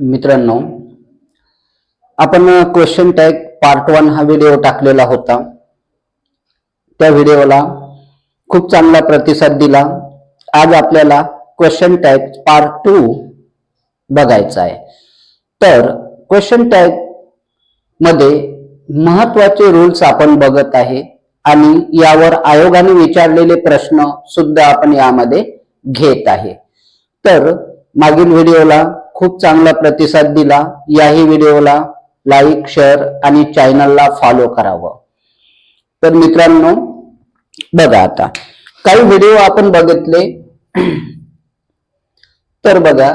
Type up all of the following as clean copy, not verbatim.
मित्रांनो, आपण question tag part 1 हा व्हिडिओ टाकलेला होता. त्या व्हिडिओला खूप चांगला प्रतिसाद दिला. आज आपल्याला क्वेश्चन टॅग पार्ट 2 बघायचा आहे. तर क्वेश्चन टॅग मध्ये महत्त्वाचे रूल्स आपण बघत आहे आणि यावर आयोगाने विचारलेले प्रश्न सुद्धा आपण यामध्ये घेत आहे. तर मागील व्हिडिओला खूप चांगला प्रतिसाद दिला. याही व्हिडिओला लाईक, शेअर आणि चॅनलला फॉलो करावं. तर मित्रांनो, बघा आता काही व्हिडिओ आपण बघितले. तर बघा,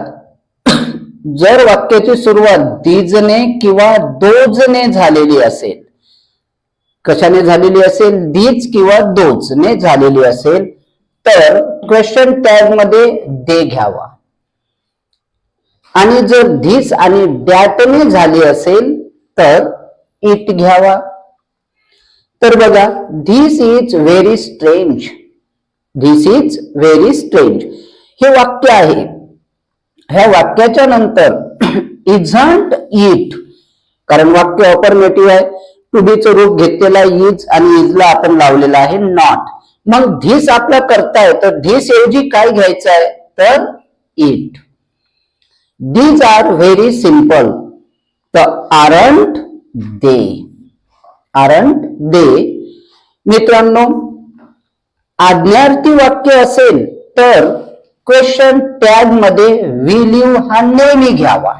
जर वाक्याची सुरुवात दीजने किंवा दोजने झालेली असेल, कशाने झालेली असेल? दीज किंवा दोजने झालेली असेल, तर क्वेश्चन टॅग मध्ये दे घ्यावा. आणि जर धिस आणि दॅटने झाली असेल तर इट घ्यावा. तर बघा, this is very strange. This is very strange हे वाक्य आहे. ह्या वाक्याच्या नंतर इझंट इट, कारण वाक्य ऑफर्मेटिव्ह आहे, टू बी चं रूप घेतलेला इज आणि इजला आपण लावलेला आहे नॉट. मग धिस आपला करताय, तर धिस ऐवजी काय घ्यायचं आहे? तर it. These are very simple. The aren't they? Aren't they? मित्रांनो, आज्ञार्थी वाक्य असेल तर क्वेश्चन टॅग मध्ये will you हा नेहमी घ्यावा.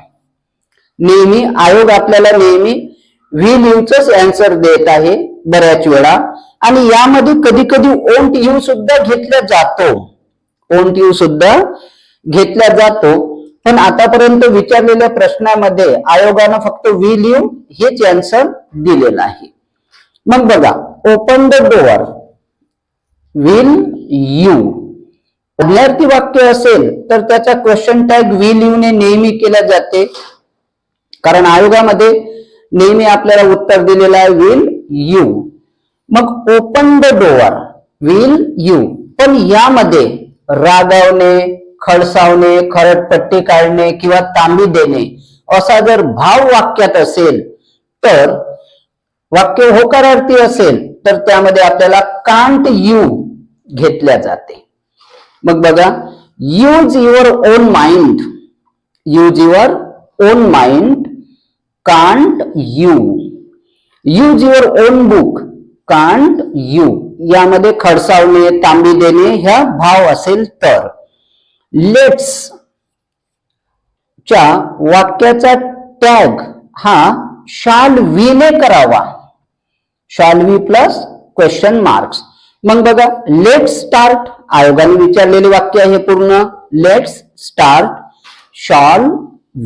नेहमी आयोग आपल्याला नेहमी will you चंच आन्सर देत आहे बऱ्याच वेळा. आणि यामध्ये कधी कधी won't you सुद्धा घेतला जातो. won't you सुद्धा घेतला जातो. पण आतापर्यंत विचारलेल्या प्रश्नामध्ये आयोगानं फक्त will you हेच आन्सर दिलेला आहे. मग बघा, open the door, will you. आज्ञार्थी वाक्य असेल तर त्याचा क्वेश्चन टॅग will you ने नेहमी केला जाते, कारण आयोगामध्ये नेहमी आपल्याला उत्तर दिलेलं आहे will you. मग open the door, will you. पण यामध्ये रागावणे, खडसावणे, खरटपट्टी काढणे किंवा तांबी देणे असा जर भाव वाक्यात असेल, तर वाक्य होकारार्थी असेल तर त्यामध्ये आपल्याला कांट यू घेतल्या जाते. मग बघा, use your on mind. Use your on mind, can't you. Use your on book, can't you. यामध्ये खडसावणे, तांबी देणे ह्या भाव असेल तर. लेट्स च्या वाक्याचा टॅग हा शाल वी ने करावा. Shall we plus question marks. मग बघा, लेट्स स्टार्ट आयोगाने विचारलेले वाक्य आहे पूर्ण. लेट्स स्टार्ट, शाल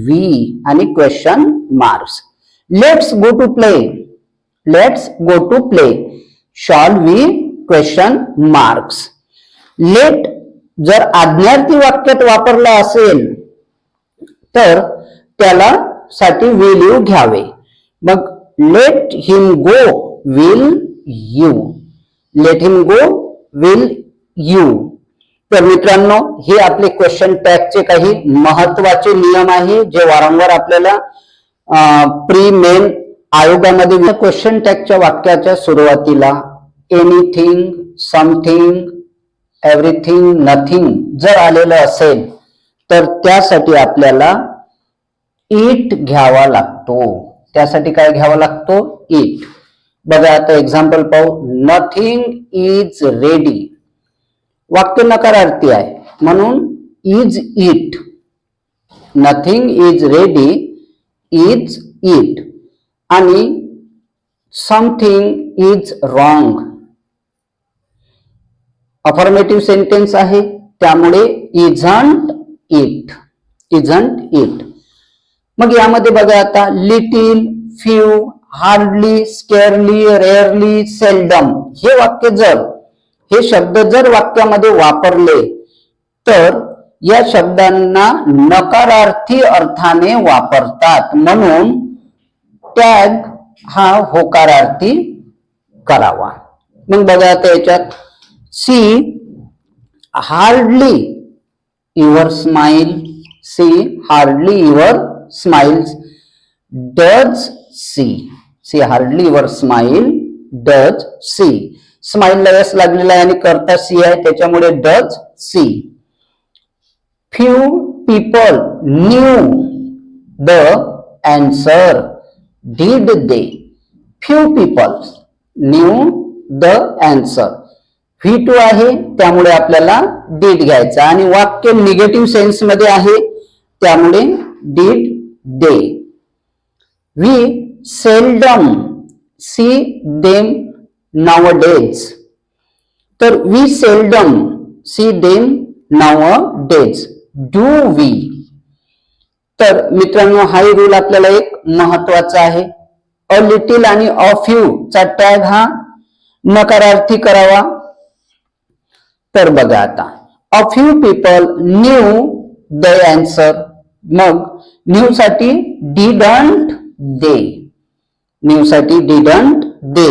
वी आणि question marks. Let's go to play, let's go to play, shall we question marks. Let जर आज्ञार्थी वाक्यात वापरला असेल तर त्याला साठी will you घ्यावे. मग let him go, will you. Let him go, will you. तर मित्रांनो, हे आपले क्वेश्चन टॅगचे काही महत्वाचे नियम आहे जे वारंवार आपल्याला प्री मेन आयोगामध्ये क्वेश्चन टॅगच्या वाक्याच्या सुरुवातीला एनिथिंग, समथिंग, एव्हरीथिंग, नथिंग जर आलेलं असेल तर त्यासाठी आपल्याला इट घ्यावा लागतो. त्यासाठी काय घ्यावा लागतो? इट. बघा, आता एक्झाम्पल पाहू. Nothing is ready. वाक्य नकारार्थी आहे म्हणून is it. Nothing is ready, is it. आणि something is wrong. Affirmative sentence आहे त्यामुळे इझंट इट, इझंट इट. मग यामध्ये बघा आता little, few, hardly, scarcely, rarely, seldom हे वाक्य जर, हे शब्द जर वाक्यामध्ये वापरले तर या शब्दांना नकारार्थी अर्थाने वापरतात, म्हणून टॅग हा होकारार्थी करावा. मग बघा आता याच्यात see hardly your smile, see hardly your smiles. Does she. She hardly ever smile. Does she. स्माइलला यस लागलेला आहे आणि करता सी आहे त्याच्यामुळे does she. Few people knew the answer. Did they? Few people knew the answer. V2 आहे त्यामुळे आपल्याला did घ्यायचा आणि वाक्य निगेटिव्ह सेन्स मध्ये आहे त्यामुळे did they. We seldom see them nowadays. तर we seldom see them nowadays. Do we? तर मित्रांनो हाही रूल आपल्याला एक महत्वाचा आहे. अ लिटिल आणि अ फ्यू चा टॅग हा नकारार्थी करावा. तर बघा आता a few people knew the answer. मग न्यू साठी डिडंट दे. न्यू साठी डिडंट दे.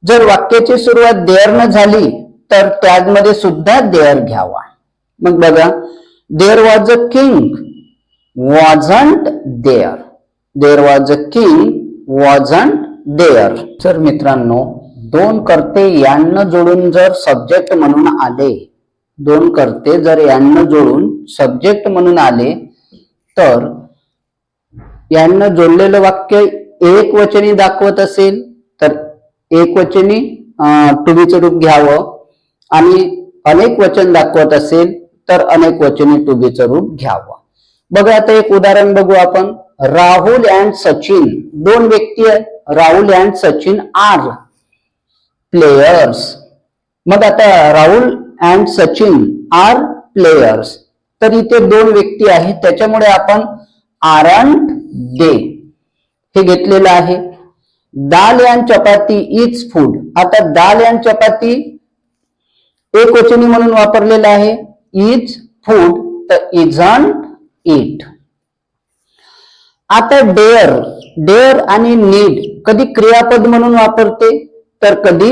जर वाक्याची सुरुवात देअर न झाली तर टॅग मध्ये सुद्धा देअर घ्यावा. मग बघा there was a king wasn't there. There was a king wasn't there. तर मित्रांनो दोन कर्ते यांना जोडून जर सब्जेक्ट म्हणून आले, दोन कर्ते जर यांना जोडून सब्जेक्ट म्हणून आले तर यांना जोडलेलं वाक्य एक वचनी दाखवत असेल तर एक वचनी टू बीचं रूप घ्यावं आणि अनेक वचन दाखवत असेल तर अनेक वचनी टू बीचं रूप घ्यावं. बघा आता एक उदाहरण बघू आपण. राहुल अँड सचिन दोन व्यक्ती आहेत. Rahul and Sachin are players. मग आता Rahul and Sachin are players. तर इथे दोन व्यक्ती आहेत त्याच्यामुळे आपण आरंट दे हे घेतलेलं आहे. दाल अँड चपाती इज फूड. आता दाल अँड चपाती एक वचनी म्हणून वापरलेलं आहे. इज फूड तर इजंट इट. आता डेअर डेअर आणि नीड कधी क्रियापद म्हणून वापरते तर कधी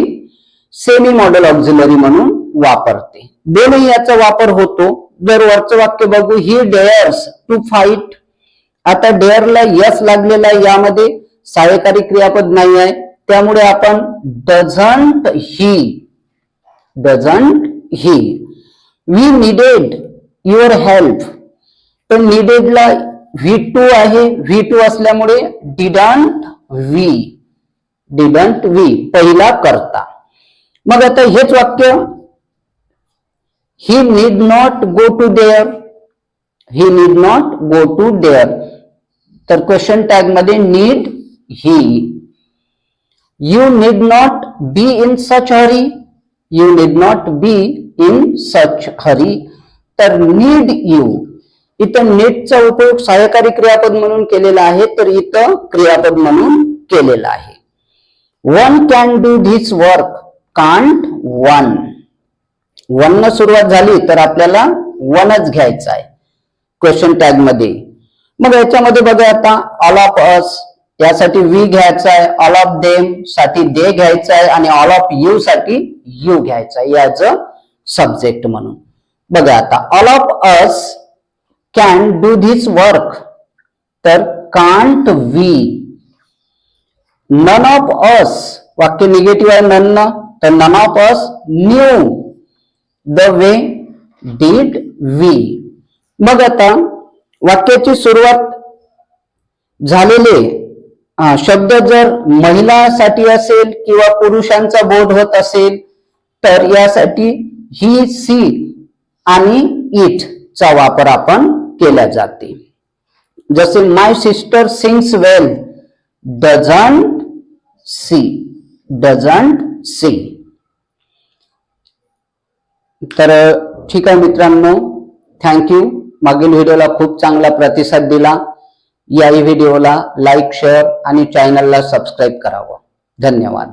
सेमी मॉडेल ऑक्झिलरी म्हणून वापरते. दोन्ही याचा वापर होतो. जर वरचं वाक्य बघू ही डेअर्स टू फाईट. आता डेअरला यस लागलेला यामध्ये सहाय्यकारी क्रियापद नाही आहे त्यामुळे आपण doesn't he. Doesn't he. We needed your help. तर नीडेडला V2 आहे. V2 असल्यामुळे डिडंट वी. डिडंट वी पहिला करता. मग आता हेच वाक्य he need not go to there. He need not go to there. तर क्वेश्चन टॅग मध्ये need he. You need not be in such hurry. You need not be in such hurry. तर need you. इथं नीडचा उपयोग सहाय्यकारी क्रियापद म्हणून केलेला आहे तर इथं क्रियापद म्हणून केलेला आहे. One can do this work. Can't one. One न सुरुवात झाली तर आपल्याला वनच घ्यायचा आहे क्वेश्चन टॅग मध्ये. मग याच्यामध्ये बघा आता ऑल ऑफ अस यासाठी वी घ्यायचा आहे. ऑल ऑफ देम साठी दे घ्यायचा आहे आणि ऑल ऑफ यू साठी यू घ्यायचा आहे याच सब्जेक्ट म्हणून. बघा आता all of us can do this work तर can't we. None of us वाक्य निगेटिव्ह आहे नन तर none of us knew the way did we. मग आता वाक्याची सुरुवात झालेले शब्द जर महिलासाठी असेल किंवा पुरुषांचा बोध होत असेल तर यासाठी ही सी आणि इट चा वापर आपण केला जाते. जसे my sister sings well. Doesn't she. Doesn't she. तर ठीक आहे मित्रांनो थँक्यू. मागील व्हिडिओला खूप चांगला प्रतिसाद दिला. याही व्हिडिओला लाईक शेअर आणि चॅनलला सबस्क्राईब करावं. धन्यवाद.